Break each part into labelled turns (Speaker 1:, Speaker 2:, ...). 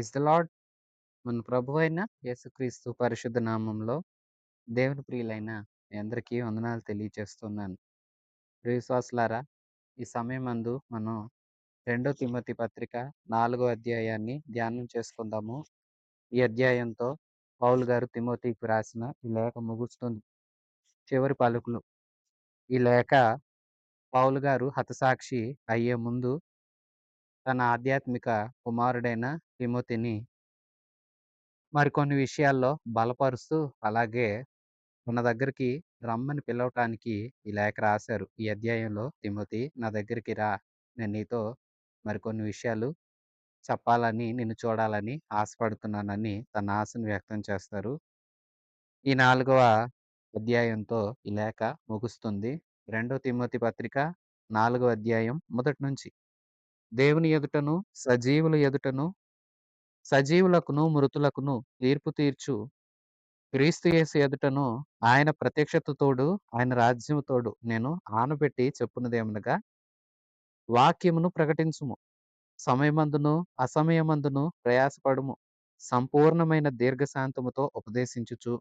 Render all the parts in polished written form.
Speaker 1: Praise the lord. మన ప్రభువైన యేసుక్రీస్తు పరిశుద్ధ నామంలో దేవుని ప్రియులైన మీ అందరికీ వందనాలు తెలియజేస్తున్నాను. ప్రియ విశ్వాసులారా, ఈ సమయమందు మనం 2 తిమోతి పత్రిక 4 అధ్యాయాన్ని ధ్యానం చేసుకుందాము. ఈ అధ్యాయంతో పౌలు గారు తిమోతికి రాసిన ఈ లేఖ ముగుస్తుంది. చివరి పలుకులు. ఈ లేఖ పౌలు గారు హతసాక్షి అయ్యే ముందు తన ఆధ్యాత్మిక కుమారుడైన తిమోతిని మరికొన్ని విషయాల్లో బలపరుస్తూ, అలాగే మన దగ్గరికి రమ్మని పిలవటానికి ఈ లేఖ రాశారు. ఈ అధ్యాయంలో తిమోతి, నా దగ్గరికి రా, నేను నీతో మరికొన్ని విషయాలు చెప్పాలని, నిన్ను చూడాలని ఆశపడుతున్నానని తన ఆశను వ్యక్తం చేస్తారు. ఈ 4వ అధ్యాయంతో ఈ లేఖ ముగుస్తుంది. 2 తిమోతి పత్రిక 4వ అధ్యాయం మొదటి నుంచి. దేవుని ఎదుటను సజీవుల ఎదుటను సజీవులకును మృతులకును తీర్పు తీర్చు క్రీస్తు యేసు ఎదుటను ఆయన ప్రత్యక్షత తోడు, ఆయన రాజ్యము తోడు నేను ఆనబెట్టి చెప్పున్నదేమనగా, వాక్యమును ప్రకటించుము. సమయమందును అసమయమందును ప్రయాసపడుము. సంపూర్ణమైన దీర్ఘశాంతముతో ఉపదేశించుచు,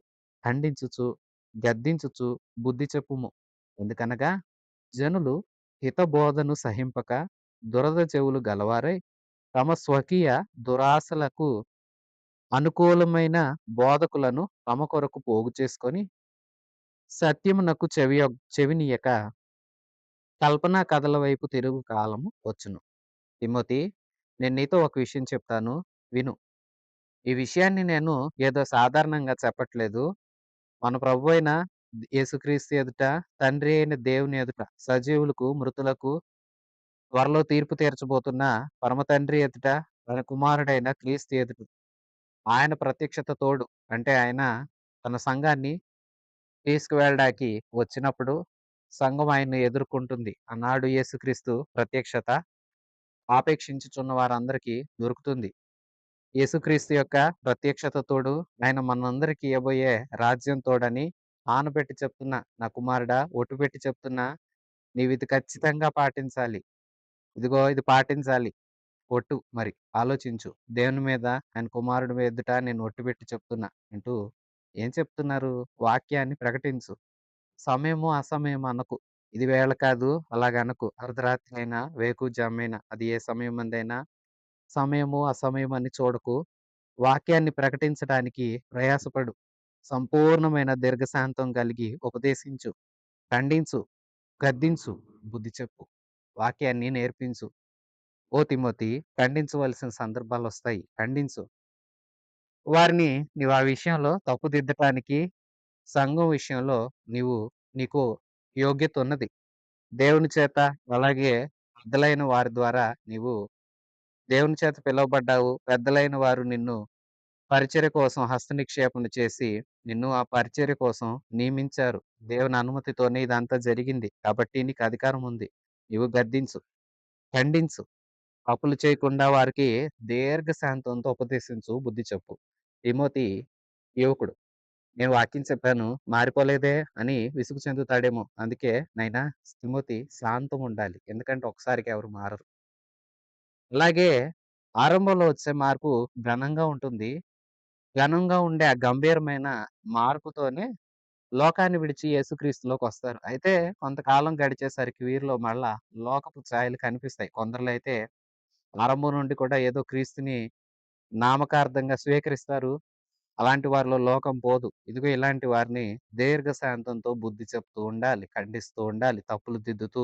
Speaker 1: ఖండించుచు, గద్దించుచు బుద్ధి చెప్పుము. ఎందుకనగా జనులు హితబోధను సహింపక దురద చెవులు గలవారై తమ స్వకీయ దురాశలకు అనుకూలమైన బోధకులను తమ కొరకు పోగు చేసుకొని సత్యమునకు చెవినియక కల్పనా కథల వైపు తిరుగు కాలము వచ్చును. తిమోతి, నేను నీతో ఒక విషయం చెప్తాను, విను. ఈ విషయాన్ని నేను ఏదో సాధారణంగా చెప్పట్లేదు. మన ప్రభువైన యేసుక్రీస్తు ఎదుట, తండ్రి అయిన దేవుని ఎదుట, సజీవులకు మృతులకు త్వరలో తీర్పు తీర్చబోతున్న పరమ తండ్రి ఎదుట, తన కుమారుడైన క్రీస్తు ఎదుట, ఆయన ప్రత్యక్షత తోడు, అంటే ఆయన తన సంఘాన్ని తీసుకువెళ్ళడానికి వచ్చినప్పుడు సంఘం ఆయన్ను ఎదుర్కొంటుంది. ఆనాడు యేసుక్రీస్తు ప్రత్యక్షత ఆపేక్షించుచున్న వారందరికీ దొరుకుతుంది. యేసుక్రీస్తు యొక్క ప్రత్యక్షత తోడు, ఆయన మనందరికీ ఇవ్వబోయే రాజ్యం తోడని ఆనబెట్టి చెప్తున్నా, నా కుమారుడా, ఒట్టు పెట్టి చెప్తున్నా, నీవిది ఖచ్చితంగా పాటించాలి. ఇదిగో ఇది పాటించాలి. ఒట్టు మరి ఆలోచించు. దేవుని మీద, ఆయన కుమారుడి ఎదుట నేను ఒట్టు పెట్టి చెప్తున్నా అంటూ ఏం చెప్తున్నారు? వాక్యాన్ని ప్రకటించు. సమయము, అసమయము అనకు. ఇది వేళ కాదు అలాగనకు. అర్ధరాత్రి అయినా, వేకువజామునైనా, అది ఏ సమయమందైనా సమయము, అసమయము అని చూడకు. వాక్యాన్ని ప్రకటించడానికి ప్రయాసపడు. సంపూర్ణమైన దీర్ఘశాంతం కలిగి ఉపదేశించు, ఖండించు, గద్దించు, బుద్ధి చెప్పు. వాక్యాన్ని నేర్పించు. ఓ తిమోతి, ఖండించవలసిన సందర్భాలొస్తాయి. ఖండించు. వారిని నీవు ఆ విషయంలో తప్పుదిద్దటానికి సంఘం విషయంలో నీవు నీకు యోగ్యత ఉన్నది. దేవుని చేత, అలాగే పెద్దలైన వారి ద్వారా నీవు దేవుని చేత పిలువబడ్డావు. పెద్దలైన వారు నిన్ను పరిచర్య కోసం హస్తనిక్షేపణ చేసి నిన్ను ఆ పరిచర్య కోసం నియమించారు. దేవుని అనుమతితోనే ఇదంతా జరిగింది. కాబట్టి నీకు అధికారం ఉంది. నీవు గద్దించు, ఖండించు. అప్పులు చేయకుండా వారికి దీర్ఘశాంతంతో ఉపదేశించు, బుద్ధి చెప్పు. తిమోతి యువకుడు. నేను వాక్యం చెప్పాను, మారిపోలేదే అని విసుగు చెందుతాడేమో. అందుకే నైనా తిమోతి శాంతం ఉండాలి. ఎందుకంటే ఒకసారికి ఎవరు మారరు. అలాగే ఆరంభంలో వచ్చే మార్పు ఘనంగా ఉంటుంది. ఘనంగా ఉండే ఆ గంభీరమైన మార్పుతోనే లోకాన్ని విడిచి యేసుక్రీస్తులోకొస్తారు. అయితే కొంతకాలం గడిచేసరికి వీరిలో మళ్ళా లోకపు ఛాయలు కనిపిస్తాయి. కొందరిలో అయితే ఆరంభం నుండి కూడా ఏదో క్రీస్తుని నామకార్థంగా స్వీకరిస్తారు. అలాంటి వారిలో లోకం పోదు. ఇదిగో ఇలాంటి వారిని దీర్ఘశాంతంతో బుద్ధి చెప్తూ ఉండాలి, ఖండిస్తూ ఉండాలి, తప్పులు దిద్దుతూ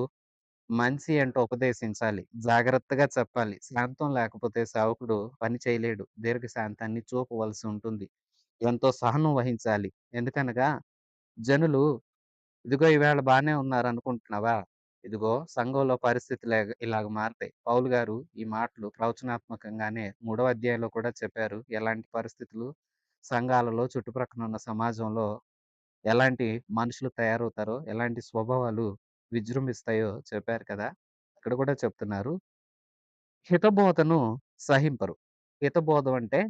Speaker 1: మంచి ఏంటో ఉపదేశించాలి. జాగ్రత్తగా చెప్పాలి. శాంతం లేకపోతే సేవకుడు పని చేయలేడు. దీర్ఘశాంతాన్ని చూపవలసి ఉంటుంది. ఎంతో సహనం వహించాలి. ఎందుకనగా జనులు ఇదిగో ఈవేళ బానే ఉన్నారనుకుంటున్నావా? ఇదిగో సంఘంలో పరిస్థితులు ఇలాగ మారతాయి. పౌలు గారు ఈ మాటలు ప్రవచనాత్మకంగానే 3వ అధ్యాయంలో కూడా చెప్పారు. ఎలాంటి పరిస్థితులు సంఘాలలో, చుట్టుప్రక్కన ఉన్న సమాజంలో ఎలాంటి మనుషులు తయారవుతారో, ఎలాంటి స్వభావాలు విజృంభిస్తాయో చెప్పారు కదా! ఇక్కడ కూడా చెప్తున్నారు. హితబోధను సహింపరు. హితబోధం అంటే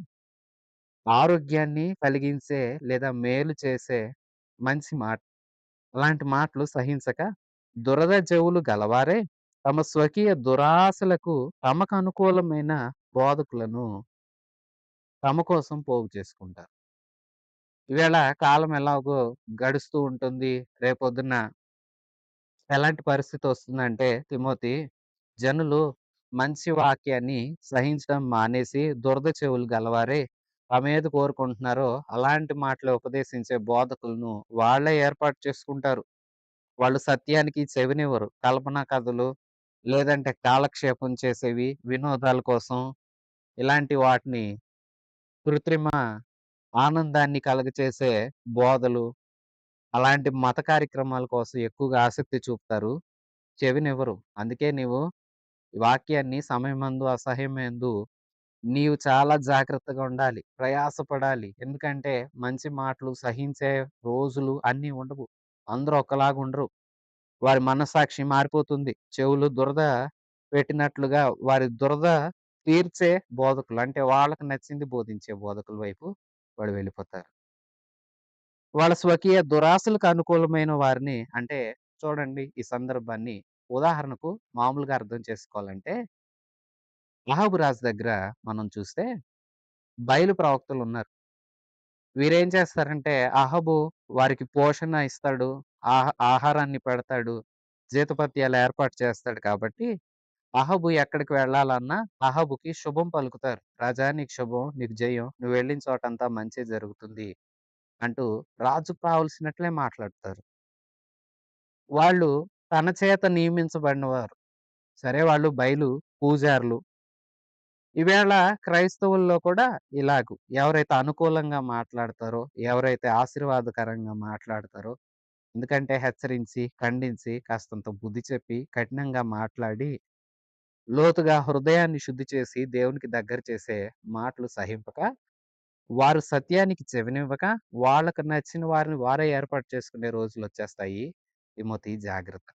Speaker 1: ఆరోగ్యాన్ని కలిగించే లేదా మేలు చేసే మంచి మాట. అలాంటి మాటలు సహించక దురద చెవులు గలవారే తమ స్వకీయ దురాశలకు తమకు అనుకూలమైన బోధకులను తమ కోసం పోగు చేసుకుంటారు. ఈవేళ కాలం ఎలాగో గడుస్తూ ఉంటుంది. రేపొద్దున్న ఎలాంటి పరిస్థితొస్తుందంటే తిమోతి, జనులు మంచి వాక్యాన్ని సహించడం మానేసి దురద చెవులు గలవారై తమేది కోరుకుంటున్నారో అలాంటి మాటలు ఉపదేశించే బోధకులను వాళ్ళే ఏర్పాటు చేసుకుంటారు. వాళ్ళు సత్యానికి చెవినివ్వరు. కల్పనా కథలు, లేదంటే కాలక్షేపం చేసేవి, వినోదాల కోసం ఇలాంటి వాటిని కృత్రిమ ఆనందాన్ని కలుగచేసే బోధలు, అలాంటి మత కార్యక్రమాల కోసం ఎక్కువగా ఆసక్తి చూపుతారు. చెవినివ్వరు. అందుకే నీవు వాక్యాన్ని సమయమందు, అసహ్యమందు నీవు చాలా జాగ్రత్తగా ఉండాలి. ప్రయాసపడాలి. ఎందుకంటే మంచి మాటలు సహించే రోజులు అన్నీ ఉండవు. అందరూ ఒకలాగా ఉండరు. వారి మనస్సాక్షి మారిపోతుంది. చెవులు దురద పెట్టినట్లుగా వారి దురద తీర్చే బోధకులు అంటే వాళ్ళకి నచ్చింది బోధించే బోధకుల వైపు వాడు వెళ్ళిపోతారు. వాళ్ళ స్వకీయ దురాశలకు అనుకూలమైన వారిని అంటే చూడండి ఈ సందర్భాన్ని ఉదాహరణకు మామూలుగా అర్థం చేసుకోవాలంటే అహాబు రాజు దగ్గర మనం చూస్తే బయలు ప్రవక్తలున్నారు. వీరేం చేస్తారంటే అహబు వారికి పోషణ ఇస్తాడు. ఆహారాన్ని పెడతాడు. జీతభత్యాలు ఏర్పాటు చేస్తాడు కాబట్టి అహబు ఎక్కడికి వెళ్ళాలన్నా అహబుకి శుభం పలుకుతారు. రాజా నీకు శుభం, నీకు జయం. నువ్వు వెళ్ళిన చోటంతా మంచే జరుగుతుంది అంటూ రాజుకు కావాల్సినట్లే మాట్లాడతారు. వాళ్ళు తన చేత నియమించబడినవారు. సరే వాళ్ళు బయలు పూజారులు. ఈవేళ క్రైస్తవుల్లో కూడా ఇలాగు ఎవరైతే అనుకూలంగా మాట్లాడతారో, ఎవరైతే ఆశీర్వాదకరంగా మాట్లాడతారో, ఎందుకంటే హెచ్చరించి, ఖండించి, కాస్తంత బుద్ధి చెప్పి, కఠినంగా మాట్లాడి, లోతుగా హృదయాన్ని శుద్ధి చేసి, దేవునికి దగ్గర చేసే మాటలు సహింపక, వారు సత్యానికి చెవినివ్వక, వాళ్ళకి నచ్చిన వారిని వారే ఏర్పాటు చేసుకునే రోజులొచ్చేస్తాయి. తిమోతి జాగ్రత్త.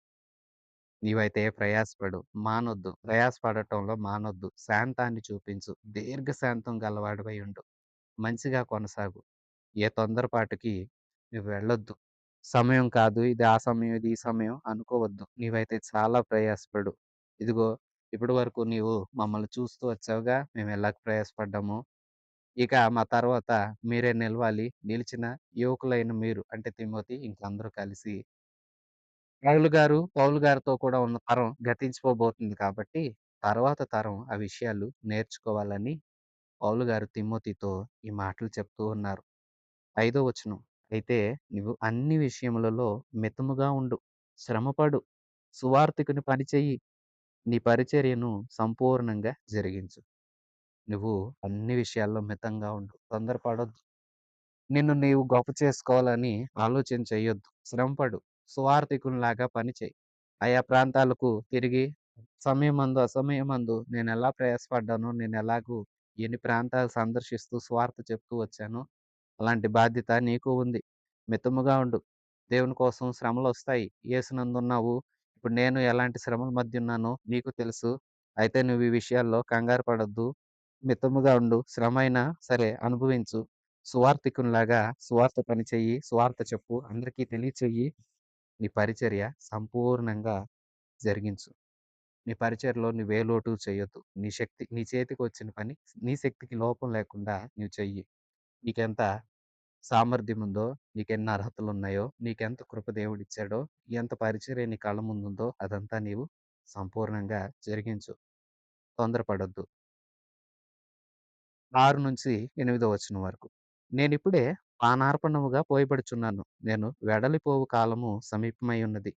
Speaker 1: నీవైతే ప్రయాసపడు. మానొద్దు. ప్రయాసపడటంలో మానొద్దు. శాంతాన్ని చూపించు. దీర్ఘశాంతం గలవాడివై ఉండు. మంచిగా కొనసాగు. ఏ తొందరపాటుకి నువ్వు వెళ్ళొద్దు. సమయం కాదు. ఇది ఆ సమయం, ఇది ఈ సమయం అనుకోవద్దు. నీవైతే చాలా ప్రయాసపడు. ఇదిగో ఇప్పటి వరకు నీవు మమ్మల్ని చూస్తూ వచ్చావుగా. మేమెలాగ ప్రయాసపడ్డామో, ఇక మా తర్వాత మీరే నిలవాలి. నిలిచిన యువకులైన మీరు అంటే తిమోతి ఇంకందరూ కలిసి పౌలు గారితో కూడా ఉన్న తరం గతించిపోబోతుంది కాబట్టి, తర్వాత తరం ఆ విషయాలు నేర్చుకోవాలని పౌలు గారు తిమోతితో ఈ మాటలు చెప్తూ ఉన్నారు. 5వ వచనం. అయితే నువ్వు అన్ని విషయములలో మితముగా ఉండు. శ్రమపడు. సువార్తికుని పని చెయ్యి. నీ పరిచర్యను సంపూర్ణంగా జరిగించు. నువ్వు అన్ని విషయాల్లో మితంగా ఉండు. తొందరపడొద్దు. నిన్ను నీవు గొప్ప చేసుకోవాలని ఆలోచన చెయ్యొద్దు. శ్రమపడు. సువార్తికునిలాగా పని చెయి. ఆయా ప్రాంతాలకు తిరిగి సమయమందు, అసమయమందు నేనెలా ప్రయాసపడ్డానో, నేనెలాగూ ఎన్ని ప్రాంతాలు సందర్శిస్తూ స్వార్థ చెప్తూ వచ్చానో, అలాంటి బాధ్యత నీకు ఉంది. మితముగా ఉండు. దేవుని కోసం శ్రమలొస్తాయి. యేసునందున్నావు. ఇప్పుడు నేను ఎలాంటి శ్రమల మధ్యున్నానో నీకు తెలుసు. అయితే నువ్వు ఈ విషయాల్లో కంగారు పడొద్దు. మితముగా ఉండు. శ్రమైనా సరే అనుభవించు. సువార్తికునిలాగా సువార్త పని చెయ్యి. సువార్త చెప్పు. అందరికీ తెలియచెయ్యి. నీ పరిచర్య సంపూర్ణంగా జరిగించు. నీ పరిచర్యలో నువ్వే లోటు చేయొద్దు. నీ చేతికొచ్చిన పని నీ శక్తికి లోపం లేకుండా నువ్వు చెయ్యి. నీకెంత సామర్థ్యం ఉందో, నీకెన్ని అర్హతలున్నాయో, నీకెంత కృప దేవుడిచ్చాడో, ఎంత పరిచర్య నీ కళ్ళ ముందుందో అదంతా నీవు సంపూర్ణంగా జరిగించు. తొందరపడొద్దు. 6-8 వచనం వరకు. నేనిప్పుడే పానార్పణముగా పోయబడుచున్నాను. నేను వెడలిపోవు కాలము సమీపమై ఉన్నది.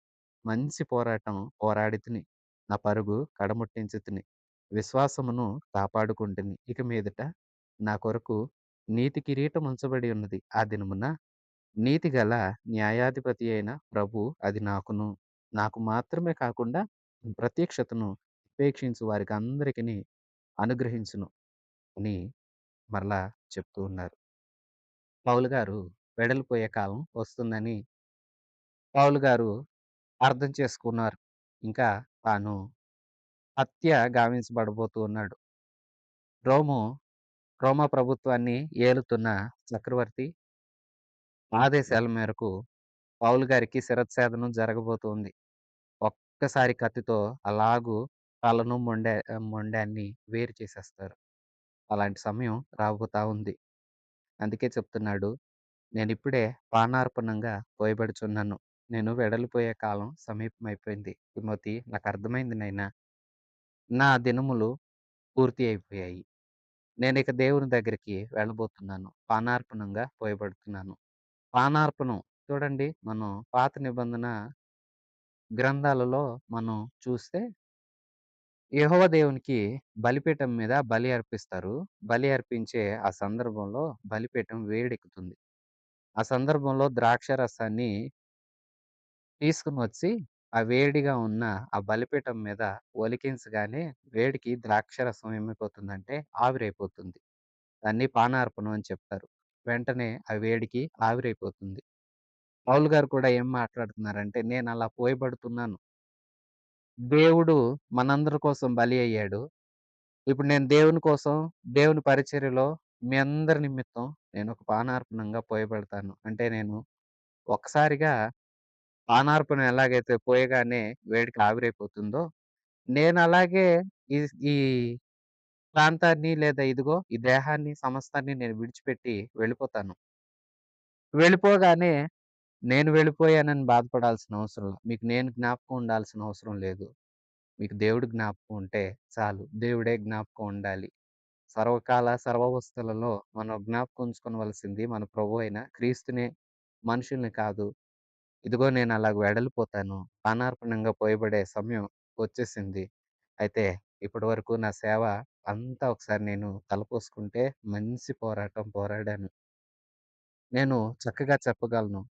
Speaker 1: మంచి పోరాటం పోరాడితిని. నా పరుగు కడముట్టించితిని. విశ్వాసమును కాపాడుకుంటిని. ఇక మీదట నా కొరకు నీతి కిరీటం ఉంచబడి ఉన్నది. ఆ దినమున నీతిగల న్యాయాధిపతి అయిన ప్రభు అది నాకు మాత్రమే కాకుండా ప్రత్యక్షతను అపేక్షించు వారికందరికిని అనుగ్రహించును అని మరలా చెప్తూ ఉన్నారు. పౌలు గారు వెడలిపోయే కాలం వస్తుందని పౌలు గారు అర్థం చేసుకున్నారు. ఇంకా తాను హత్య గావించబడబోతూ ఉన్నాడు. రోము రోమా ప్రభుత్వాన్ని ఏలుతున్న చక్రవర్తి ఆదేశాల మేరకు పౌలు గారికి శిరచ్ఛేదనం జరగబోతుంది. ఒక్కసారి కత్తితో అలాగు తలను, మొండాన్ని వేరు చేసేస్తారు. అలాంటి సమయం రాబోతా ఉంది. అందుకే చెప్తున్నాడు, నేనిప్పుడే పానార్పణంగా పోయబడుచున్నాను. నేను వెడలిపోయే కాలం సమీపమైపోయింది. తిమోతి, నాకర్థమైంది నాయనా. నా దినములు పూర్తి అయిపోయాయి. నేనిక దేవుని దగ్గరికి వెళ్ళబోతున్నాను. పానార్పణంగా పోయబడుతున్నాను. పానార్పణం చూడండి, మనం పాత నిబంధన గ్రంథాలలో మనం చూస్తే యెహోవా దేవునికి బలిపీఠం మీద బలి అర్పిస్తారు. బలి అర్పించే ఆ సందర్భంలో బలిపీఠం వేడెక్కుతుంది. ఆ సందర్భంలో ద్రాక్షారసాన్ని తీసుకొని వచ్చి, ఆ వేడిగా ఉన్న ఆ బలిపీఠం మీద ఒలికించగానే వేడికి ద్రాక్షారసం ఏమైపోతుందంటే ఆవిరైపోతుంది. దాన్ని పానార్పణం అని చెప్తారు. వెంటనే ఆ వేడికి ఆవిరైపోతుంది. పౌలు గారు కూడా ఏం మాట్లాడుతున్నారంటే, నేనలా పోయబడుతున్నాను. దేవుడు మనందరి కోసం బలి అయ్యాడు. ఇప్పుడు నేను దేవుని కోసం, దేవుని పరిచర్యలో మీ అందరి నిమిత్తం నేనొక పానార్పణంగా పోయబడతాను. అంటే నేను ఒక్కసారిగా పానార్పణ ఎలాగైతే పోయగానే వేడికి ఆవిరైపోతుందో, నేనలాగే ఈ ఈ ప్రాంతాన్ని లేదా ఇదిగో ఈ దేహాన్ని సమస్తాన్ని నేను విడిచిపెట్టి వెళ్ళిపోతాను. వెళ్ళిపోగానే నేను వెళ్ళిపోయానని బాధపడాల్సిన అవసరం మీకు నేను జ్ఞాపకం ఉండాల్సిన అవసరం లేదు. మీకు దేవుడు జ్ఞాపకం ఉంటే చాలు. దేవుడే జ్ఞాపకం ఉండాలి. సర్వకాల సర్వావస్థలలో మనం జ్ఞాపకం ఉంచుకోవలసింది మన ప్రభువు అయిన క్రీస్తునే, మనుషుల్ని కాదు. ఇదిగో నేను అలాగ వెడలిపోతాను. పానార్పణంగా పోయబడే సమయం వచ్చేసింది. అయితే ఇప్పటివరకు నా సేవ అంతా ఒకసారి నేను తలపోసుకుంటే మంచి పోరాటం పోరాడాను. నేను చక్కగా చెప్పగలను.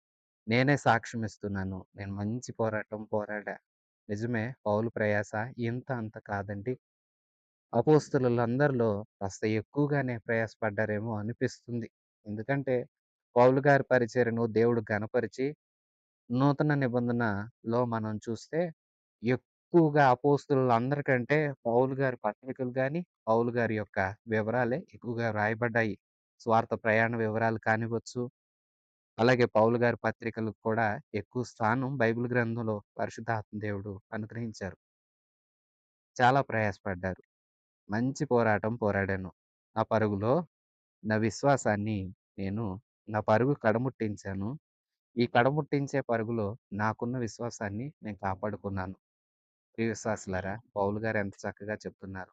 Speaker 1: నేనే సాక్ష్యం ఇస్తున్నాను. నేను మంచి పోరాటం పోరాడా. నిజమే, పౌలు ప్రయాస ఇంత అంత కాదండి. అపోస్తలులందరిలో కాస్త ఎక్కువగానే ప్రయాసపడ్డారేమో అనిపిస్తుంది. ఎందుకంటే పౌలు గారి పరిచర్యను దేవుడు ఘనపరిచి, నూతన నిబంధనలో మనం చూస్తే ఎక్కువగా అపోస్తలులందరికంటే పౌలు గారి పత్రికలు గాని, పౌలు గారి యొక్క వివరాలే ఎక్కువగా రాయబడ్డాయి. స్వార్థ ప్రయాణ వివరాలు కానివ్వచ్చు, అలాగే పౌలు గారి పత్రికలకు కూడా ఎక్కువ స్థానం బైబిల్ గ్రంథంలో పరిశుద్ధాత్మ దేవుడు అనుగ్రహించారు. చాలా ప్రయాసపడ్డారు. మంచి పోరాటం పోరాడాను. ఆ పరుగులో నా విశ్వాసాన్ని నేను నా పరుగు కడముట్టించాను. ఈ కడముట్టించే పరుగులో నాకున్న విశ్వాసాన్ని నేను కాపాడుకున్నాను. ప్రియ విశ్వాసులారా, పౌలు గారు ఎంత చక్కగా చెప్తున్నారు.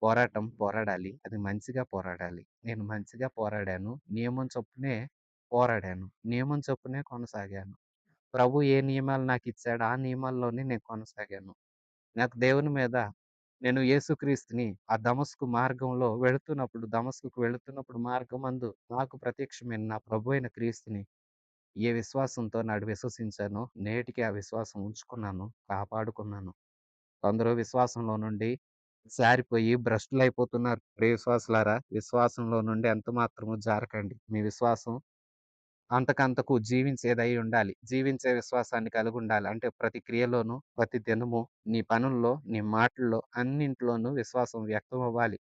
Speaker 1: పోరాటం పోరాడాలి. అది మంచిగా పోరాడాలి. నేను మంచిగా పోరాడాను. నియమం చొప్పునే పోరాడాను. నియమం చొప్పునే కొనసాగాను. ప్రభు ఏ నియమాలు నాకిచ్చాడో ఆ నియమాల్లోనే నేను కొనసాగాను. నాకు దేవుని మీద నేను యేసుక్రీస్తుని ఆ దమస్కు మార్గంలో దమస్కుకు వెళుతున్నప్పుడు మార్గమందు నాకు ప్రత్యక్షమైన నా ప్రభువైన క్రీస్తుని ఏ విశ్వాసంతో నాడు విశ్వసించానో నేటికి ఆ విశ్వాసం ఉంచుకున్నాను, కాపాడుకున్నాను. కొందరు విశ్వాసంలో నుండి జారిపోయి భ్రష్టులైపోతున్నారు. ప్రియ విశ్వాసులారా, విశ్వాసంలో నుండి ఎంత మాత్రము జారకండి. మీ విశ్వాసం అంతకంతకు జీవించేదై ఉండాలి. జీవించే విశ్వాసాన్ని కలిగుండాలి. అంటే ప్రతి క్రియలోనూ, ప్రతి దినము నీ పనుల్లో, నీ మాటల్లో అన్నింట్లోనూ విశ్వాసం వ్యక్తమవ్వాలి.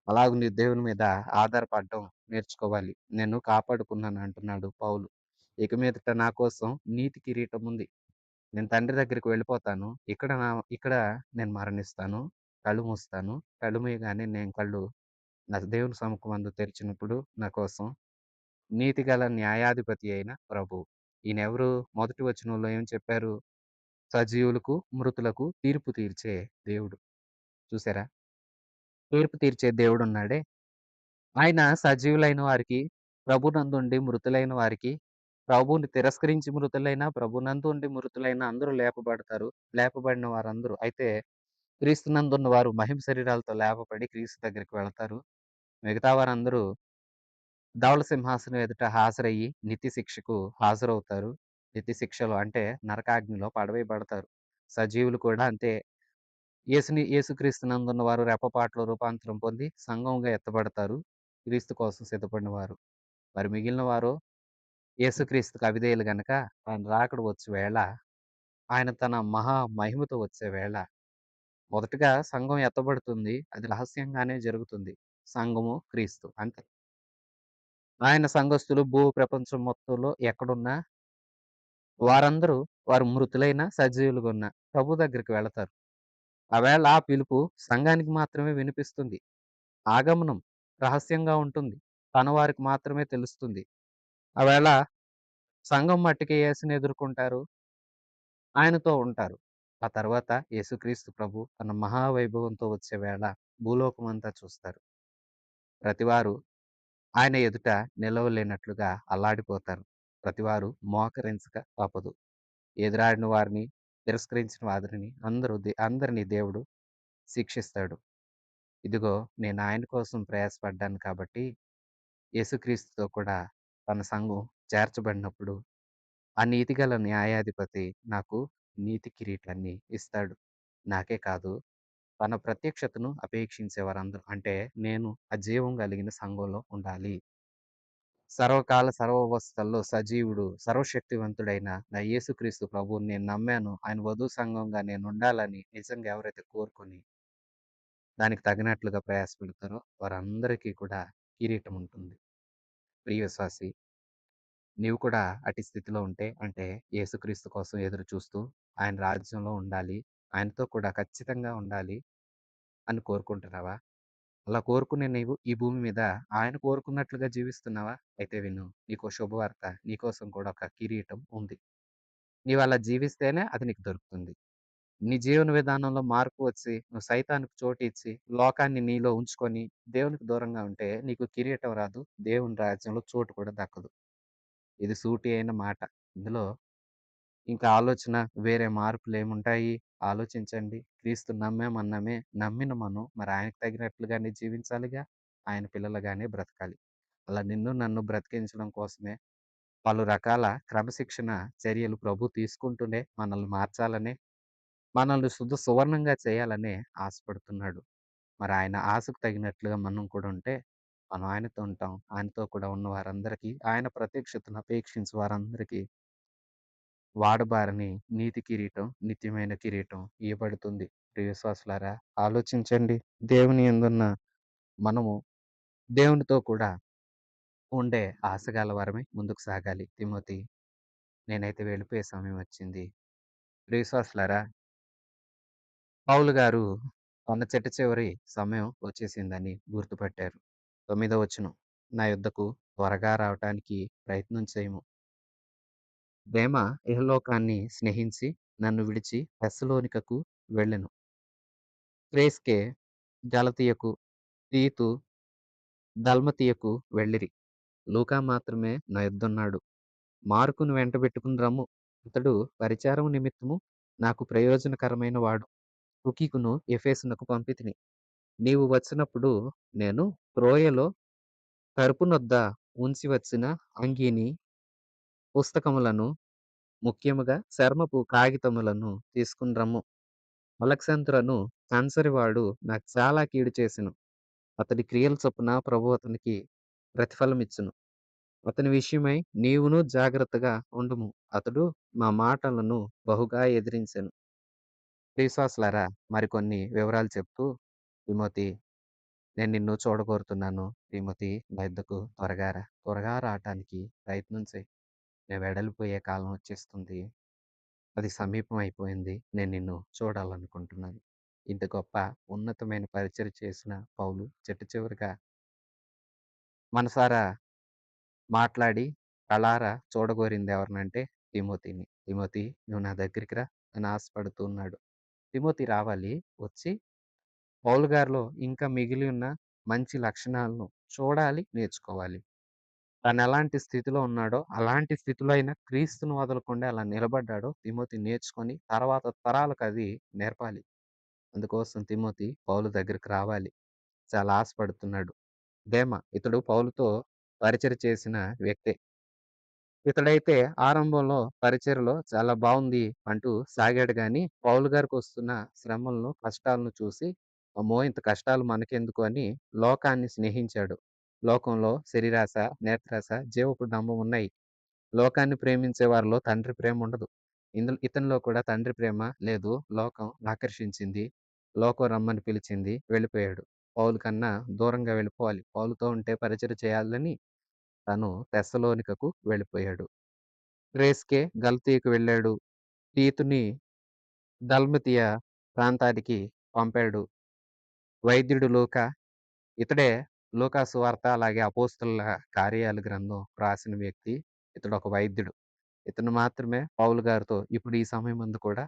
Speaker 1: అలాగ నీ దేవుని మీద ఆధారపడడం నేర్చుకోవాలి. నేను కాపాడుకున్నాను అంటున్నాడు పౌలు. ఇక మీదట నా కోసం నీతి కిరీటం ఉంది. నేను తండ్రి దగ్గరికి వెళ్ళిపోతాను. ఇక్కడ నేను మరణిస్తాను. కళ్ళు మూస్తాను. కళ్ళు మూయగానే నేను కళ్ళు నా దేవుని సముఖమందు తెరిచినప్పుడు నా కోసం నీతిగల న్యాయాధిపతి అయిన ప్రభువు. ఈయనెవరు? మొదటి వచనంలో ఏం చెప్పారు? సజీవులకు, మృతులకు తీర్పు తీర్చే దేవుడు. చూసారా? తీర్పు తీర్చే దేవుడున్నాడే, ఆయన సజీవులైన వారికి, ప్రభునందుండి మృతులైన వారికి, ప్రభువుని తిరస్కరించి మృతులైన, ప్రభునందుండి మృతులైన అందరూ లేపబడతారు. లేపబడిన వారందరూ అయితే క్రీస్తునందున్న వారు మహిమ శరీరాలతో లేపబడి క్రీస్తు దగ్గరికి వెళతారు. మిగతా వారందరూ ధవళ సింహాసనం ఎదుట హాజరయ్యి నిత్య శిక్షకు హాజరవుతారు. నిత్య శిక్షలో అంటే నరకాగ్నిలో పడవేయబడతారు. సజీవులు కూడా అంతే. యేసుక్రీస్తునందున్న వారు రెప్పపాటులో రూపాంతరం పొంది సంఘంగా ఎత్తబడతారు. క్రీస్తు కోసం సిద్ధపడిన వారు. మరి మిగిలిన వారు యేసుక్రీస్తుకు అవిధేయులు గనక ఆయన రాకడ వచ్చు వేళ, ఆయన తన మహా మహిమతో వచ్చే వేళ మొదటగా సంఘం ఎత్తబడుతుంది. అది రహస్యంగానే జరుగుతుంది. సంఘము క్రీస్తు అంతే. ఆయన సంఘస్థులు భూ ప్రపంచం మొత్తంలో ఎక్కడున్నా వారందరూ వారు మృతులైన, సజీవులుగున్న ప్రభు దగ్గరికి వెళతారు. ఆ వేళ ఆ పిలుపు సంఘానికి మాత్రమే వినిపిస్తుంది. ఆగమనం రహస్యంగా ఉంటుంది. తన వారికి మాత్రమే తెలుస్తుంది. ఆవేళ సంఘం మట్టికి యేసుని ఎదుర్కొంటారు. ఆయనతో ఉంటారు. ఆ తర్వాత యేసుక్రీస్తు ప్రభు తన మహావైభవంతో వచ్చే వేళ భూలోకమంతా చూస్తారు. ప్రతివారు ఆయన ఎదుట నిలవలేనట్లుగా అల్లాడిపోతారు. ప్రతివారు మోకరించక తప్పదు. ఎదురాడిన వారిని, తిరస్కరించిన వారిని అందరిని దేవుడు శిక్షిస్తాడు. ఇదిగో నేను ఆయన కోసం ప్రయాసపడ్డాను కాబట్టి యేసుక్రీస్తుతో కూడా తన సంఘం చేర్చబడినప్పుడు ఆ నీతిగల న్యాయాధిపతి నాకు నీతి కిరీటాన్ని ఇస్తాడు. నాకే కాదు, తన ప్రత్యక్షతను అపేక్షించే వారందరూ అంటే నేను ఆ జీవం కలిగిన సంఘంలో ఉండాలి. సర్వకాల సర్వావస్థల్లో సజీవుడు, సర్వశక్తివంతుడైన నా యేసుక్రీస్తు ప్రభువుని నేను నమ్మాను. ఆయన వధు సంఘంగా నేనుండాలని నిజంగా ఎవరైతే కోరుకొని దానికి తగినట్లుగా ప్రయాసపడతారో వారందరికీ కూడా కిరీటం ఉంటుంది. ప్రియ విశ్వాసి, నీవు కూడా అట్టి స్థితిలో ఉంటే అంటే యేసుక్రీస్తు కోసం ఎదురు చూస్తూ ఆయన రాజ్యంలో ఉండాలి. ఆయనతో కూడా ఖచ్చితంగా ఉండాలి అని కోరుకుంటున్నావా? అలా కోరుకునే నీవు ఈ భూమి మీద ఆయన కోరుకున్నట్లుగా జీవిస్తున్నావా? అయితే విను. నీకో శుభవార్త. నీకోసం కూడా ఒక కిరీటం ఉంది. నీవలా జీవిస్తేనే అది నీకు దొరుకుతుంది. నీ జీవన విధానంలో మార్పు వచ్చి, నువ్వు సైతానుకు చోటిచ్చి, లోకాన్ని నీలో ఉంచుకొని, దేవునికి దూరంగా ఉంటే నీకు కిరీటం రాదు. దేవుని రాజ్యంలో చోటు కూడా దక్కదు. ఇది సూటి అయిన మాట. ఇందులో ఇంకా ఆలోచన వేరే మార్పులేముంటాయి? ఆలోచించండి. క్రీస్తు నమ్మామన్నామే. నమ్మిన మనం మరి ఆయనకు తగినట్లుగానే జీవించాలిగా. ఆయన పిల్లలుగానే బ్రతకాలి. అలా నిన్ను నన్ను బ్రతికించడం కోసమే పలు రకాల క్రమశిక్షణ చర్యలు ప్రభు తీసుకుంటూనే మనల్ని మార్చాలనే, మనల్ని శుద్ధ సువర్ణంగా చేయాలనే ఆశపడుతున్నాడు. మరి ఆయన ఆశకు తగినట్లుగా మనం కూడా ఉంటే, మనం ఆయనతో ఉంటాం. ఆయనతో కూడా ఉన్న వారందరికీ, ఆయన ప్రత్యక్షతను అపేక్షించే వారందరికీ వాడబారని నీతి కిరీటం, నిత్యమైన కిరీటం ఇయ్యబడుతుంది. ప్రియ విశ్వాసులారా, ఆలోచించండి. దేవుని యందున్న మనము దేవునితో కూడా ఉండే ఆశగల వారమై ముందుకు సాగాలి. తిమోతి, నేనైతే వెళ్ళిపోయే సమయం వచ్చింది. ప్రియ విశ్వాసులారా, పౌలు గారు తన చిట్ట చివరి సమయం వచ్చేసిందని గుర్తుపట్టారు. 9వ వచనం, నా యొద్దకు త్వరగా రావటానికి ప్రయత్నం చేయము. దేమ ఇహలోకాన్ని స్నేహించి నన్ను విడిచి తెస్సలోనికకు వెళ్ళెను. క్రేస్కే, గలతీయకు, తీతు, దల్మతీయకు వెళ్ళిరి. లూకా మాత్రమే నా యొద్దన్నాడు. మార్కును వెంటబెట్టుకుని రమ్ము. ఇతడు పరిచారము నిమిత్తము నాకు ప్రయోజనకరమైన వాడు. తుకికును ఎఫెసునకు పంపితిని. నీవు వచ్చినప్పుడు నేను త్రోయలో కరుపునొద్ద ఉంచి వచ్చిన అంగీని, పుస్తకములను, ముఖ్యముగా చర్మపు కాగితములను తీసుకుని రమ్ము. అలెగ్జాంద్రును కంచరివాడు నాకు చాలా కీడు చేసెను. అతడి క్రియల చొప్పున ప్రభువు అతనికి ప్రతిఫలమిచ్చును. అతని విషయమై నీవును జాగ్రత్తగా ఉండుము. అతడు మా మాటలను బహుగా ఎదిరించెను. ప్రియుశ్వాసులారా, మరికొన్ని వివరాలు చెప్తూ, తిమోతి, నేను నిన్ను చూడగోరుతున్నాను. తిమోతి, నా యొద్దకు త్వరగా రా. త్వరగా రావటానికి ప్రయత్నం చెయి. నేను వెడలిపోయే కాలం వచ్చేస్తుంది. అది సమీపం అయిపోయింది. నేను నిన్ను చూడాలనుకుంటున్నాను. ఇంత గొప్ప ఉన్నతమైన పరిచర్య చేసిన పౌలు చిట్ట చివరిగా మనసారా మాట్లాడి కళ్ళారా చూడగోరింది ఎవరినంటే తిమోతిని. తిమోతి, నువ్వు నా దగ్గరికి రా అని ఆశపడుతూ ఉన్నాడు. తిమోతి రావాలి. వచ్చి పౌలు గారిలో ఇంకా మిగిలి ఉన్న మంచి లక్షణాలను చూడాలి, నేర్చుకోవాలి. తనెలాంటి స్థితిలో ఉన్నాడో, అలాంటి స్థితిలో అయినా క్రీస్తును వదలకుండా ఎలా నిలబడ్డాడో తిమోతి నేర్చుకొని తర్వాత తరాలకు అది నేర్పాలి. అందుకోసం తిమోతి పౌలు దగ్గరికి రావాలి. చాలా ఆశపడుతున్నాడు. దేమ ఇతడు పౌలుతో పరిచర్య చేసిన వ్యక్తే. ఇతడైతే ఆరంభంలో పరిచర్యలో చాలా బావుంది అంటూ సాగాడు గానీ, పౌలు గారికొస్తున్న శ్రమలను, కష్టాలను చూసి, అమ్మో! ఇంత కష్టాలు మనకెందుకు అని లోకాన్ని స్నేహించాడు. లోకంలో శరీరాశ, నేత్రాశ, జీవపు డంబం ఉన్నాయి. లోకాన్ని ప్రేమించే వారిలో తండ్రి ప్రేమ ఉండదు. ఇతనిలో కూడా తండ్రి ప్రేమ లేదు. లోకం ఆకర్షించింది. లోకం రమ్మని పిలిచింది. వెళ్ళిపోయాడు. పౌలు కన్నా దూరంగా వెళ్ళిపోవాలి. పౌలుతో ఉంటే పరిచర్య చేయాలని తను తెస్సలోనికకు వెళ్ళిపోయాడు. రేస్‌కే గల్తీకి వెళ్ళాడు. తీతుని దల్మతియ ప్రాంతానికి పంపాడు. వైద్యుడు లూకా ఇతడే లూకా సువార్త అలాగే అపోస్తలుల కార్యాల గ్రంథం రాసిన వ్యక్తి. ఇతడొక వైద్యుడు. ఇతను మాత్రమే పౌలు గారితో ఇప్పుడు ఈ సమయమందు కూడా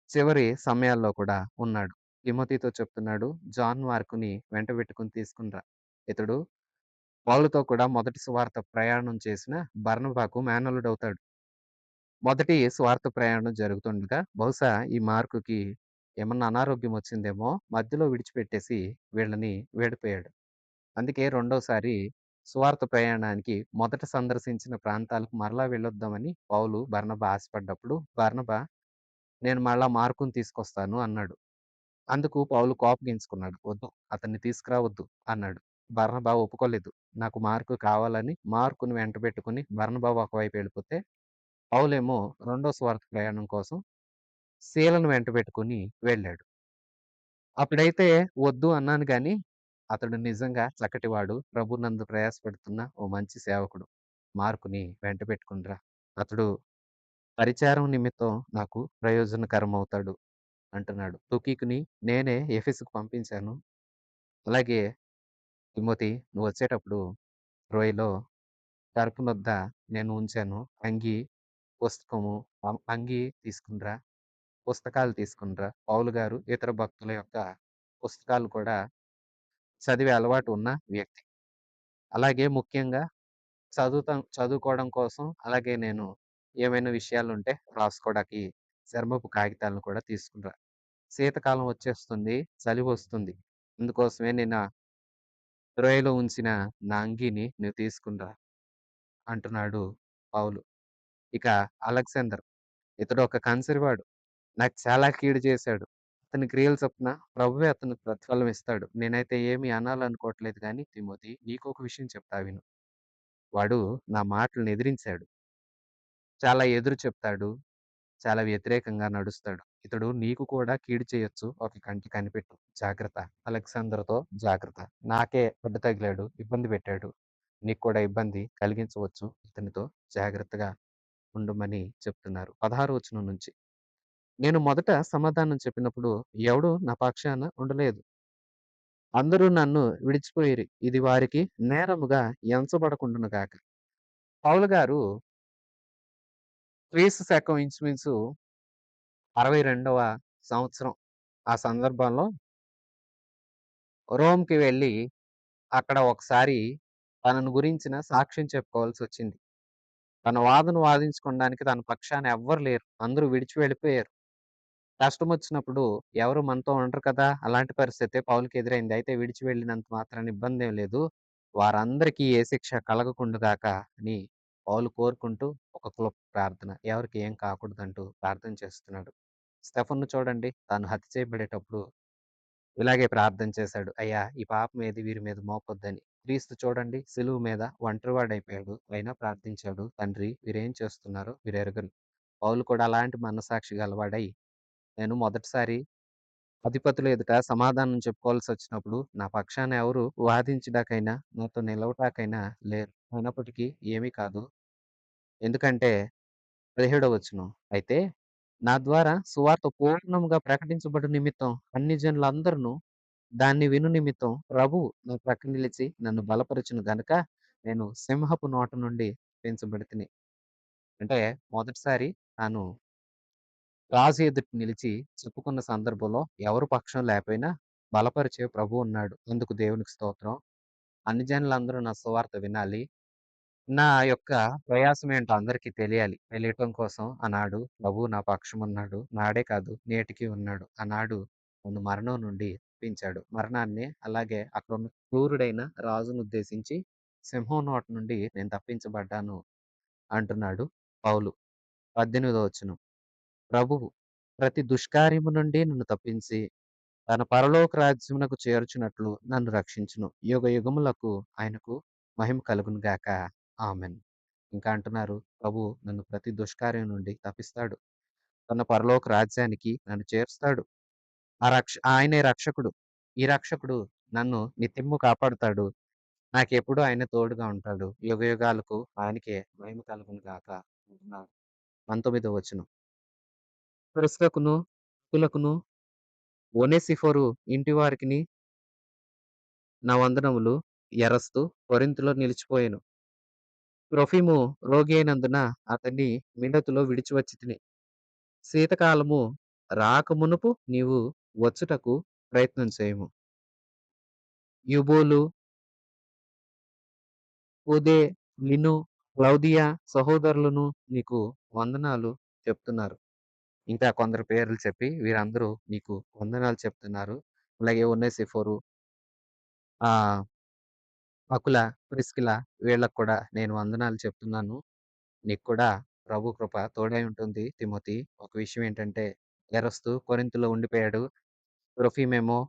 Speaker 1: చివరి సమయాల్లో కూడా ఉన్నాడు. తిమోతితో చెప్తున్నాడు, జాన్ మార్కుని వెంటబెట్టుకొని తీసుకొని రా. ఇతడు పౌలుతో కూడా మొదటి సువార్త ప్రయాణం చేసిన బర్నబాకు మేనల్లుడవుతాడు. మొదటి స్వార్థ ప్రయాణం జరుగుతుండగా బహుశా ఈ మార్కుకి ఏమన్నా అనారోగ్యం వచ్చిందేమో మధ్యలో విడిచిపెట్టేసి వీళ్ళని వెళ్ళిపోయాడు. అందుకే రెండోసారి సువార్త ప్రయాణానికి మొదట సందర్శించిన ప్రాంతాలకు మరలా వెళ్ళొద్దామని పౌలు, బర్నబా ఆశపడ్డప్పుడు బర్నబా నేను మళ్ళా మార్కుని తీసుకొస్తాను అన్నాడు. అందుకు పౌలు కోపగించుకున్నాడు. వద్దు అతన్ని తీసుకురావద్దు అన్నాడు. బర్నబా ఒప్పుకోలేదు. నాకు మార్కు కావాలని మార్కుని వెంటబెట్టుకొని బర్నబా ఒకవైపు వెళ్ళిపోతే పౌలేమో రెండో స్వార్థ ప్రయాణం కోసం శీలను వెంటబెట్టుకొని వెళ్ళాడు. అప్పుడైతే వద్దు అన్నాను గాని, అతడు నిజంగా చక్కటివాడు. ప్రభువునందు ప్రయాసపడుతున్న ఓ మంచి సేవకుడు. మార్కుని వెంటబెట్టుకునిరా. అతడు పరిచారం నిమిత్తం నాకు ప్రయోజనకరమవుతాడు అంటున్నాడు. తుకికుని నేనే ఎఫెసుకు పంపించాను. అలాగే తిమోతి నువ్వొచ్చేటప్పుడు త్రోయలో తలుపునొద్ద నేను ఉంచాను. అంగీ, పుస్తకము, అంగీ తీసుకునిరా. పుస్తకాలు తీసుకునిరా. పౌలు గారు ఇతర భక్తుల యొక్క పుస్తకాలు కూడా చదివే అలవాటు ఉన్న వ్యక్తి. అలాగే ముఖ్యంగా చదువుకోవడం కోసం అలాగే నేను ఏమైనా విషయాలుంటే రాసుకోవడానికి చర్మపు కాగితాలను కూడా తీసుకునిరా. శీతాకాలం వచ్చేస్తుంది. చలి వస్తుంది. అందుకోసమే నేను త్రోయలో ఉంచిన నా అంగీని నువ్వు తీసుకునిరా అంటున్నాడు పౌలు. ఇక అలెగ్జాండర్ ఇతడు ఒక కంచెరివాడు. నాకు చాలా కీడు చేశాడు. అతని క్రియల చొప్పున ప్రభువే అతనికి ప్రతిఫలం ఇస్తాడు. నేనైతే ఏమి అనాలనుకోవట్లేదు గానీ తిమోతి నీకొక విషయం చెప్తా విను. వాడు నా మాటలను ఎదిరించాడు. చాలా ఎదురు చెప్తాడు. చాలా వ్యతిరేకంగా నడుస్తాడు. ఇతడు నీకు కూడా కీడు చేయొచ్చు. ఒక కంటి కనిపెట్టు. జాగ్రత్త. అలెగ్జాండర్‌తో జాగ్రత్త. నాకే అడ్డు తగిలాడు. ఇబ్బంది పెట్టాడు. నీకు కూడా ఇబ్బంది కలిగించవచ్చు. ఇతనితో జాగ్రత్తగా ఉండమని చెప్తున్నారు. 16 వచనం నుంచి. నేను మొదట సమాధానం చెప్పినప్పుడు ఎవడు నా పక్షాన ఉండలేదు. అందరూ నన్ను విడిచిపోయిరి. ఇది వారికి నేరముగా ఎంచబడకుండును గాక. పౌలు గారు క్రీస్తు శకం ఇంచుమించు 62వ సంవత్సరం ఆ సందర్భంలో రోమ్‌కి వెళ్ళి అక్కడ ఒకసారి తనను గురించిన సాక్ష్యం చెప్పుకోవాల్సొచ్చింది. తన వాదన వాదించుకోవడానికి తన పక్షాన ఎవ్వరు లేరు. అందరూ విడిచి వెళ్ళిపోయారు. కష్టమొచ్చినప్పుడు ఎవరు మనతో ఉండరు కదా! అలాంటి పరిస్థితే పౌలుకి ఎదురైంది. అయితే విడిచి వెళ్ళినంత మాత్రాన ఇబ్బందేం లేదు. వారందరికీ ఏ శిక్ష కలగకుండుగాక అని పౌలు కోరుకుంటూ ఒక క్లుప్త ప్రార్థన. ఎవరికీ ఏం కాకూడదంటూ ప్రార్థన చేస్తున్నాడు. స్టెఫన్‌ను చూడండి. తాను హత్య చేయబడేటప్పుడు ఇలాగే ప్రార్థన చేశాడు. అయ్యా! ఈ పాపం ఏది వీరి మీద మోపొద్దని. క్రీస్తు చూడండి సిలువ మీద ఒంటరివాడైపోయాడు. అయినా ప్రార్థించాడు. తండ్రి వీరేం చేస్తున్నారో వీరెరుగరు. పౌలు కూడా అలాంటి మనస్సాక్షి గలవాడై నేను మొదటిసారి అధిపతుల ఎదుట సమాధానం చెప్పుకోవాల్సొచ్చినప్పుడు నా పక్షాన ఎవరు వాదించుటకైనా, నాతో నిలవటాకైనా లేరు. అయినప్పటికీ ఏమీ కాదు. ఎందుకంటే 17వ వచనం. అయితే నా ద్వారా సువార్త పూర్ణముగా ప్రకటించబడు నిమిత్తం అన్ని జనులందరును దాన్ని విను నిమిత్తం ప్రభువు నా ప్రక్క నిలిచి నన్ను బలపరచును గనుక నేను సింహపు నోట నుండి పెంచబడితిని. అంటే మొదటిసారి తాను రాజు ఎదుట నిలిచి చెప్పుకున్న సందర్భంలో ఎవరు పక్షం లేకపోయినా బలపరిచే ప్రభువు ఉన్నాడు. అందుకు దేవునికి స్తోత్రం. అన్ని జనులందరూ నా సువార్త వినాలి. నా యొక్క ప్రయాసం ఏంటో అందరికీ తెలియాలి. తెలియటం కోసం ఆనాడు ప్రభువు నా పక్షమున్నాడు. నాడే కాదు నేటికి ఉన్నాడు. ఆనాడు నన్ను మరణం నుండి తప్పించాడు. మరణాన్ని అలాగే అక్కడున్న క్రూరుడైన రాజునుద్దేశించి సింహం నోటి నుండి నేను తప్పించబడ్డాను అంటున్నాడు పౌలు. 18వ వచనం. ప్రభువు ప్రతి దుష్కార్యము నుండి నన్ను తప్పించి తన పరలోక రాజ్యమునకు చేర్చునట్లు నన్ను రక్షించును. యుగయుగములకు ఆయనకు మహిమ కలుగును గాక. ఆమేన్. ఇంకా అంటున్నారు ప్రభు నన్ను ప్రతి దుష్కార్యం నుండి తప్పిస్తాడు. తన పరలోక రాజ్యానికి నన్ను చేరుస్తాడు. ఆయనే రక్షకుడు. ఈ రక్షకుడు నన్ను నిత్యము కాపాడుతాడు. నాకెప్పుడు ఆయన తోడుగా ఉంటాడు. యుగయుగాలకు ఆయనకే మహిమ కలుగును గాక అంటున్నారు. 19వ వచనం. ప్రిస్కకును, అకులకును, ఒనేసిఫోరు ఇంటి వారికిని నా వందనములు ఎరస్తు కొరింథులో నిలిచిపోయెను. త్రోఫిము రోగి అయినందున అతన్ని మిలేతులో విడిచి వచ్చితిని. శీతకాలము రాకమునుపు నీవు వచ్చుటకు ప్రయత్నం చేయుము. యూబూలు, పూదే, లిను, క్లౌదియ సహోదరులను నీకు వందనాలు చెప్తున్నారు. ఇంకా కొందరు పేర్లు చెప్పి వీరందరూ నీకు వందనాలు చెప్తున్నారు. అలాగే ఒనేసిఫోరు, ఆహ్, అకుల, ప్రిస్కిల వీళ్ళకి కూడా నేను వందనాలు చెప్తున్నాను. నీకు కూడా ప్రభు కృప తోడై ఉంటుంది తిమోతి. ఒక విషయం ఏంటంటే ఎరస్తు కొరింథులో ఉండిపోయాడు. త్రోఫిమేమో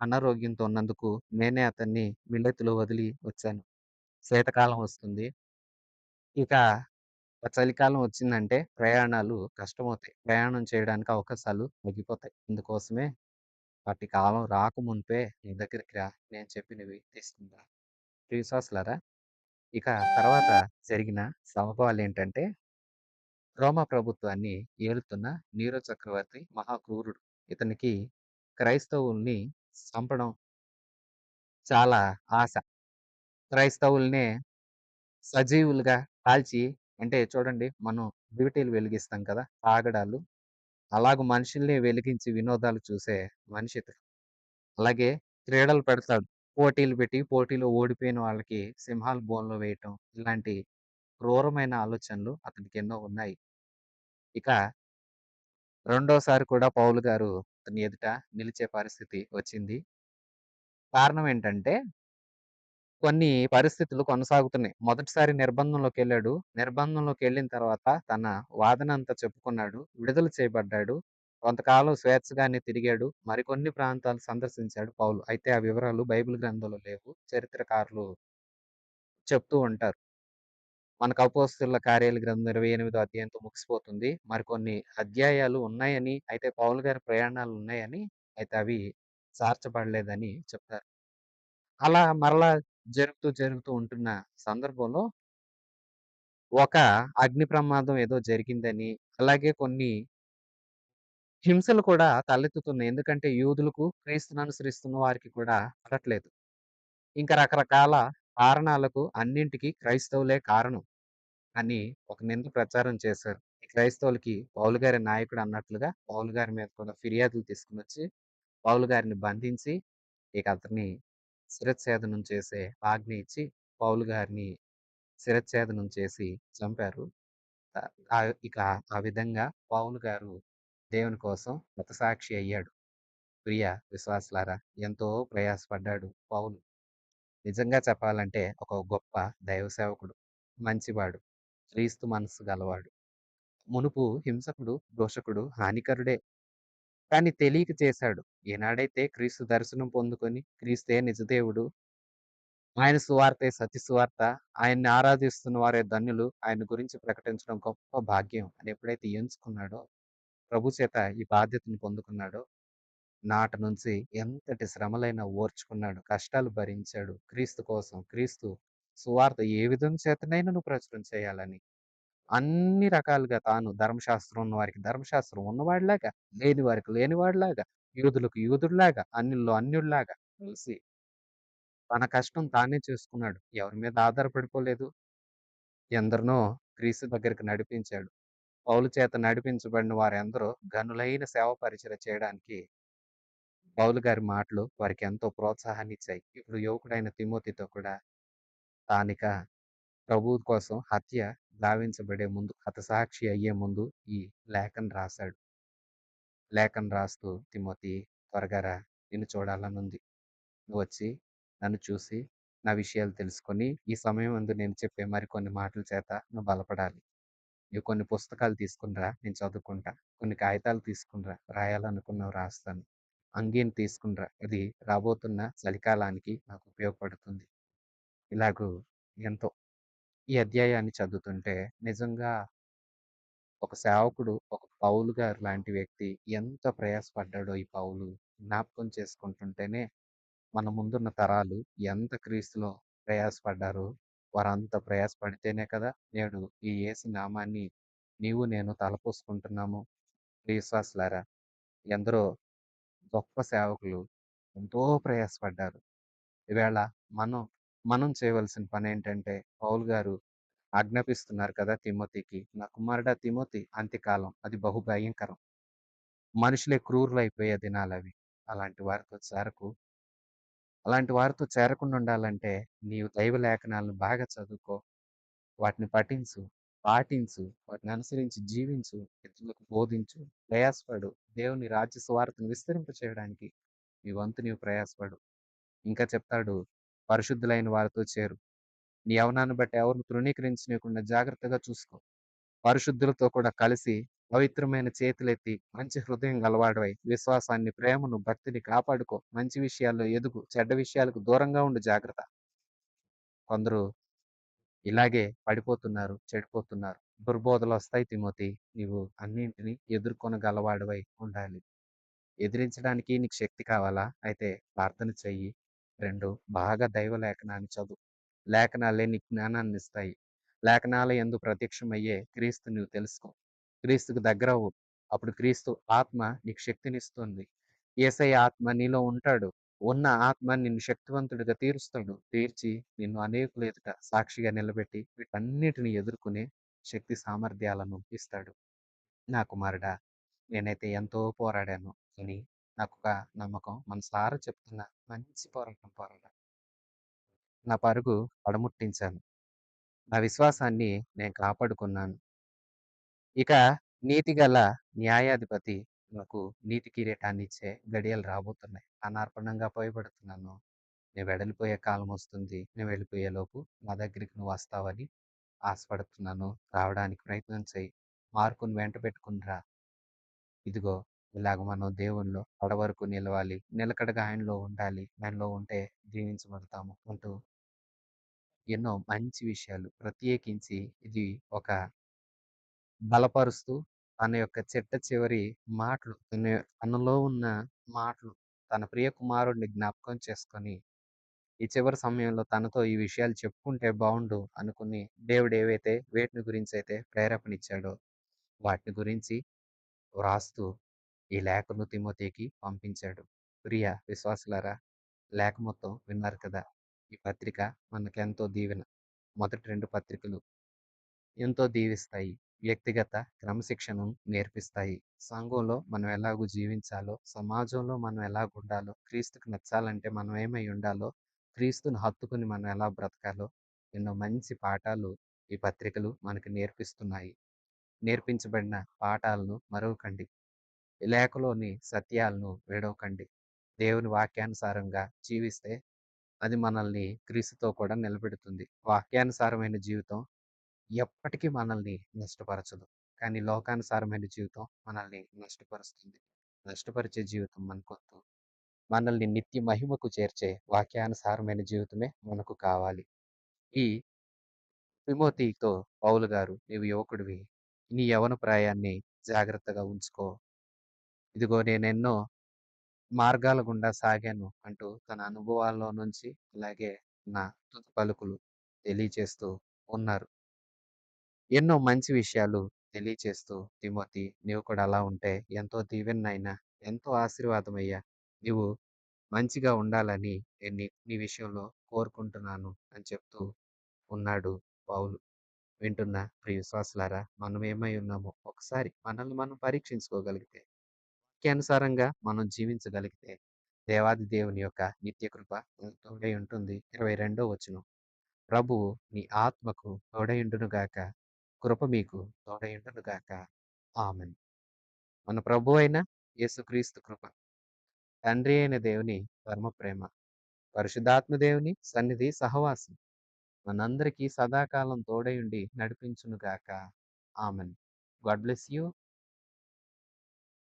Speaker 1: అనారోగ్యంతో ఉన్నందుకు నేనే అతన్ని మిల్లెతులో వదిలి వచ్చాను. శీతాకాలం వస్తుంది. ఇక చలికాలం వచ్చిందంటే ప్రయాణాలు కష్టమవుతాయి. ప్రయాణం చేయడానికి అవకాశాలు తగ్గిపోతాయి. అందుకోసమే అట్టి కాలం రాకమునుపే నీ దగ్గరికి రా. నేను చెప్పినవి తీసుకుని రా. ప్రియ విశ్వాసులారా, ఇక తర్వాత జరిగిన సంభవాలేంటంటే రోమా ప్రభుత్వాన్ని ఏలుతున్న నీరో చక్రవర్తి మహాక్రూరుడు. ఇతనికి క్రైస్తవుల్ని చంపడం చాలా ఆశ. క్రైస్తవుల్నే సజీవులుగా కాల్చి, అంటే చూడండి, మనం దివిటీలు వెలిగిస్తాం కదా! కాగడాలు. అలాగ మనుషుల్ని వెలిగించి వినోదాలు చూసే మనిషి ఇతను. అలాగే క్రీడలు పెడతాడు. పోటీలు పెట్టి పోటీలో ఓడిపోయిన వాళ్ళకి సింహాల బోన్లో వేయటం. ఇలాంటి క్రూరమైన ఆలోచనలు అతనికి ఎన్నో ఉన్నాయి. ఇక రెండోసారి కూడా పౌలు గారు అతని ఎదుట నిలిచే పరిస్థితి వచ్చింది. కారణం ఏంటంటే కొన్ని పరిస్థితులు కొనసాగుతున్నాయి. మొదటిసారి నిర్బంధంలోకెళ్ళాడు. నిర్బంధంలోకెళ్ళిన తర్వాత తన వాదనంతా చెప్పుకున్నాడు. విడుదల చేయబడ్డాడు. కొంతకాలం స్వేచ్ఛగానే తిరిగాడు. మరికొన్ని ప్రాంతాలు సందర్శించాడు పౌలు. అయితే ఆ వివరాలు బైబిల్ గ్రంథంలో లేవు. చరిత్రకారులు చెప్తూ ఉంటారు. మనకు అపోస్తలుల కార్యాల గ్రంథం 28వ అధ్యాయంతో ముగిసిపోతుంది. మరికొన్ని అధ్యాయాలు ఉన్నాయని, అయితే పౌలు గారి ప్రయాణాలు ఉన్నాయని, అయితే అవి చేర్చబడలేదని చెప్తారు. అలా మరలా జరుగుతూ ఉంటున్న సందర్భంలో ఒక అగ్ని ప్రమాదం ఏదో జరిగిందని, అలాగే కొన్ని హింసలు కూడా తలెత్తుతున్నాయి. ఎందుకంటే యూదులకు, క్రీస్తును అనుసరిస్తున్న వారికి కూడా పడట్లేదు. ఇంకా రకరకాల కారణాలకు అన్నింటికి క్రైస్తవులే కారణం అని ఒక నింద ప్రచారం చేశారు. ఈ క్రైస్తవులకి పౌలు గారి నాయకుడు అన్నట్లుగా పౌలు గారి మీద కూడా ఫిర్యాదులు తీసుకొనొచ్చి పౌలు గారిని బంధించి ఇక అతన్ని శిరచ్ఛేదనం చేసే ఆజ్ఞ ఇచ్చి పౌలు గారిని శిరచ్ఛేదనం చేసి చంపారు. ఆహ్, ఇక ఆ విధంగా పౌలు గారు దేవుని కోసం హతసాక్షి అయ్యాడు. ప్రియ విశ్వాసులారా, ఎంతో ప్రయాసపడ్డాడు పౌలు. నిజంగా చెప్పాలంటే ఒక గొప్ప దైవ సేవకుడు, మంచివాడు, క్రీస్తు మనస్సు గలవాడు. మునుపు హింసకుడు, దూషకుడు, హానికరుడే. కానీ తెలియక చేశాడు. ఈనాడైతే క్రీస్తు దర్శనం పొందుకొని క్రీస్తే నిజదేవుడు, ఆయన సువార్తే సత్య సువార్త, ఆయన్ని ఆరాధిస్తున్న వారే ధన్యులు, ఆయన గురించి ప్రకటించడం గొప్ప భాగ్యం అని ఎప్పుడైతే ఎంచుకున్నాడో, ప్రభు చేత ఈ బాధ్యతను పొందుకున్నాడో, నాటి నుంచి ఎంతటి శ్రమలైనా ఓర్చుకున్నాడు, కష్టాలు భరించాడు క్రీస్తు కోసం. క్రీస్తు సువార్త ఏ విధం చేతనైనను ప్రచురం చేయాలని అన్ని రకాలుగా తాను ధర్మశాస్త్రం ఉన్నవారికి ధర్మశాస్త్రం ఉన్నవాడిలాగా, లేని వారికి లేనివాడిలాగా, యూదులకు యూదుడిలాగా, అన్యుల్లో అన్యుడిలాగా కలిసి తన కష్టం తానే చేసుకున్నాడు. ఎవరి మీద ఆధారపడిపోలేదు. ఎందరినో క్రీస్తు దగ్గరికి నడిపించాడు. పౌలు చేత నడిపించబడిన వారెందరో ఘనులైన సేవ పరిచర్య చేయడానికి పౌలు గారి మాటలు వారికి ఎంతో ప్రోత్సాహాన్నిచ్చాయి. ఇప్పుడు యువకుడైన తిమోతితో కూడా తానిక ప్రభువు కోసం గావించబడే ముందు, హతసాక్షి అయ్యే ముందు ఈ లేఖను రాశాడు. లేఖను రాస్తూ, తిమోతి, త్వరగా రా, నిన్ను చూడాలనుంది. నువ్వొచ్చి నన్ను చూసి నా విషయాలు తెలుసుకొని ఈ సమయమందు నేను చెప్పే మరికొన్ని మాటల చేత నువ్వు బలపడాలి. నువ్వు కొన్ని పుస్తకాలు తీసుకుని రా, నేను చదువుకుంటా. కొన్ని కాగితాలు తీసుకుని రా, రాయాలనుకున్నవి రాస్తాను. అంగీని తీసుకుని రా, అది రాబోతున్న చలికాలానికి నాకు ఉపయోగపడుతుంది. ఇలాగూ ఎంతో ఈ అధ్యాయాన్ని చదువుతుంటే నిజంగా ఒక సేవకుడు, ఒక పౌలు గారు లాంటి వ్యక్తి ఎంత ప్రయాసపడ్డాడో ఈ పౌలు జ్ఞాపకం చేసుకుంటుంటేనే మన ముందున్న తరాలు ఎంత క్రీస్తులో ప్రయాసపడ్డారో, వారంత ప్రయాసపడితేనే కదా నేడు ఈ యేసు నామాన్ని నీవు నేను తలపోసుకుంటున్నాము. ప్రియ విశ్వాసులారా, ఎందరో గొప్ప సేవకులు ఎంతో ప్రయాసపడ్డారు. ఈవేళ మనం మనం చేయవలసిన పనేంటంటే, పౌలు గారు ఆజ్ఞాపిస్తున్నారు కదా తిమోతికి, "నా కుమారుడా తిమోతి, అంత్యకాలం అది బహు భయంకరం. మనుషులే క్రూరులైపోయే దినాలవి. అలాంటి వారితో చేరకు. అలాంటి వారితో చేరకుండా ఉండాలంటే, నీవు దైవ లేఖనాలను బాగా చదువుకో. వాటిని పఠించు, పాటించు, వాటిని అనుసరించి జీవించు, ఇతరులకు బోధించు, ప్రయాసపడు. దేవుని రాజ్య సువార్తను విస్తరింపచేయడానికి నీ వంతు నీవు ప్రయాసపడు." ఇంకా చెప్తాడు, "పరిశుద్ధులైన వారితో చేరు. నీ యవ్వనాన్ని బట్టి ఎవరిని తృణీకరించనీయకుండా జాగ్రత్తగా చూసుకో. పరిశుద్ధులతో కూడా కలిసి పవిత్రమైన చేతులెత్తి మంచి హృదయం గలవాడివై విశ్వాసాన్ని, ప్రేమను, భక్తిని కాపాడుకో. మంచి విషయాల్లో ఎదుగు. చెడ్డ విషయాలకు దూరంగా ఉండు జాగ్రత్త." కొందరు ఇలాగే పడిపోతున్నారు, చెడిపోతున్నారు. దుర్బోధలొస్తాయి తిమోతి. నీవు అన్నింటిని ఎదుర్కొనగలవాడివై ఉండాలి. ఎదిరించడానికి నీకు శక్తి కావాలా? అయితే ప్రార్థన చెయ్యి. 2 బాగా దైవ లేఖనాన్ని చదువు. లేఖనాలే నీకు జ్ఞానాన్నిస్తాయి. లేఖనాల యందు ప్రత్యక్షమయ్యే క్రీస్తు నువ్వు తెలుసుకో. క్రీస్తుకు దగ్గరవ్వు. అప్పుడు క్రీస్తు ఆత్మ నీకు శక్తినిస్తుంది. యేసయ్య ఆత్మ నీలో ఉంటాడు. ఉన్న ఆత్మ నిన్ను శక్తివంతుడిగా తీరుస్తాడు. తీర్చి నిన్ను అనేకుల ఎదుట సాక్షిగా నిలబెట్టి వీటన్నిటిని ఎదుర్కొనే శక్తి సామర్థ్యాలను ఇస్తాడు. నా కుమారుడా, నేనైతే ఎంతో పోరాడాను అని నాకొక నమ్మకం. మనసారా చెప్తున్నా. మంచి పోరాటం పోరాడా. నా పరుగు పడముట్టించాను. నా విశ్వాసాన్ని నేను కాపాడుకున్నాను. ఇక నీతిగల న్యాయాధిపతి నాకు నీతి కిరీటాన్నిచ్చే గడియలు రాబోతున్నాయి. అనార్పణంగా పోయబడుతున్నాను. నేను వెడలిపోయే కాలం వస్తుంది. నేను వెళ్ళిపోయేలోపు నా దగ్గరికి నువ్వు వస్తావని ఆశపడుతున్నాను. రావడానికి ప్రయత్నం చెయ్యి. మార్కుని వెంట పెట్టుకుని రా. ఇదిగో ఇలాగ మనం దేవునిలో కడవరకు నిలవాలి. నిలకడగా ఆయనలో ఉండాలి. ఆయనలో ఉంటే దీవించబడతాము అంటూ ఎన్నో మంచి విషయాలు ప్రత్యేకించి ఇది ఒక బలపరుస్తూ తన యొక్క చిట్ట చివరి మాటలు తనలో ఉన్న మాటలు తన ప్రియ కుమారుడిని జ్ఞాపకం చేసుకొని ఈ చివరి సమయంలో తనతో ఈ విషయాలు చెప్పుకుంటే బావుండు అనుకుని దేవుడు ఏవైతే వేటిని గురించి అయితే ప్రేరేపణిచ్చాడో వాటిని గురించి వ్రాస్తూ ఈ లేఖను తిమోతికి పంపించాడు. ప్రియ విశ్వాసులారా, లేఖ మొత్తం విన్నారు కదా! ఈ పత్రిక మనకెంతో దీవెన. మొదటి 2 పత్రికలు ఎంతో దీవిస్తాయి. వ్యక్తిగత క్రమశిక్షణను నేర్పిస్తాయి. సంఘంలో మనం ఎలాగూ జీవించాలో, సమాజంలో మనం ఎలాగుండాలో, క్రీస్తుకు నచ్చాలంటే మనం ఏమై ఉండాలో, క్రీస్తుని హత్తుకుని మనం ఎలా బ్రతకాలో ఎన్నో మంచి పాఠాలు ఈ పత్రికలు మనకు నేర్పిస్తున్నాయి. నేర్పించబడిన పాఠాలను మరవకండి. ఈ లేఖలోని సత్యాలను విడవకండి. దేవుని వాక్యానుసారంగా జీవిస్తే అది మనల్ని క్రీస్తుతో కూడా నిలబెడుతుంది. వాక్యానుసారమైన జీవితం ఎప్పటికీ మనల్ని నష్టపరచదు. కానీ లోకానుసారమైన జీవితం మనల్ని నష్టపరుస్తుంది. నష్టపరిచే జీవితం మనకొద్దు. మనల్ని నిత్య మహిమకు చేర్చే వాక్యానుసారమైన జీవితమే మనకు కావాలి. ఈ తిమోతితో పౌలు గారు, "నీవు యువకుడివి. నీ యవ్వన ప్రాయాన్ని జాగ్రత్తగా ఉంచుకో. ఇదిగో నేనెన్నో మార్గాల గుండా సాగాను" అంటూ తన అనుభవాల్లో నుంచి అలాగే నా తుది పలుకులు తెలియచేస్తూ ఉన్నారు. ఎన్నో మంచి విషయాలు తెలియచేస్తూ తిమోతి, నీవు కూడా అలా ఉంటే ఎంతో దీవెన నాయనా, ఎంతో ఆశీర్వాదమయ్యా. నీవు మంచిగా ఉండాలని నేను నీ విషయంలో కోరుకుంటున్నాను అని చెప్తూ ఉన్నాడు పౌలు. వింటున్న ప్రియ విశ్వాసులారా, మనం ఏమై ఉన్నామో ఒకసారి మనల్ని మనం పరీక్షించుకోగలిగితే, వాక్యానుసారంగా మనం జీవించగలిగితే, దేవాది దేవుని యొక్క నిత్య కృప మనకు తోడై ఉంటుంది. 22వ వచనం. ప్రభువు నీ ఆత్మకు తోడయుండునుగాక. కృప మీకు తోడయుండునుగాక. ఆమేన్. మన ప్రభువైన యేసుక్రీస్తు కృప, తండ్రి అయిన దేవుని పరమ ప్రేమ, పరిశుద్ధాత్మ దేవుని సన్నిధి సహవాసం మనందరికీ సదాకాలం తోడయుండి నడిపించునుగాక. ఆమేన్. God bless you.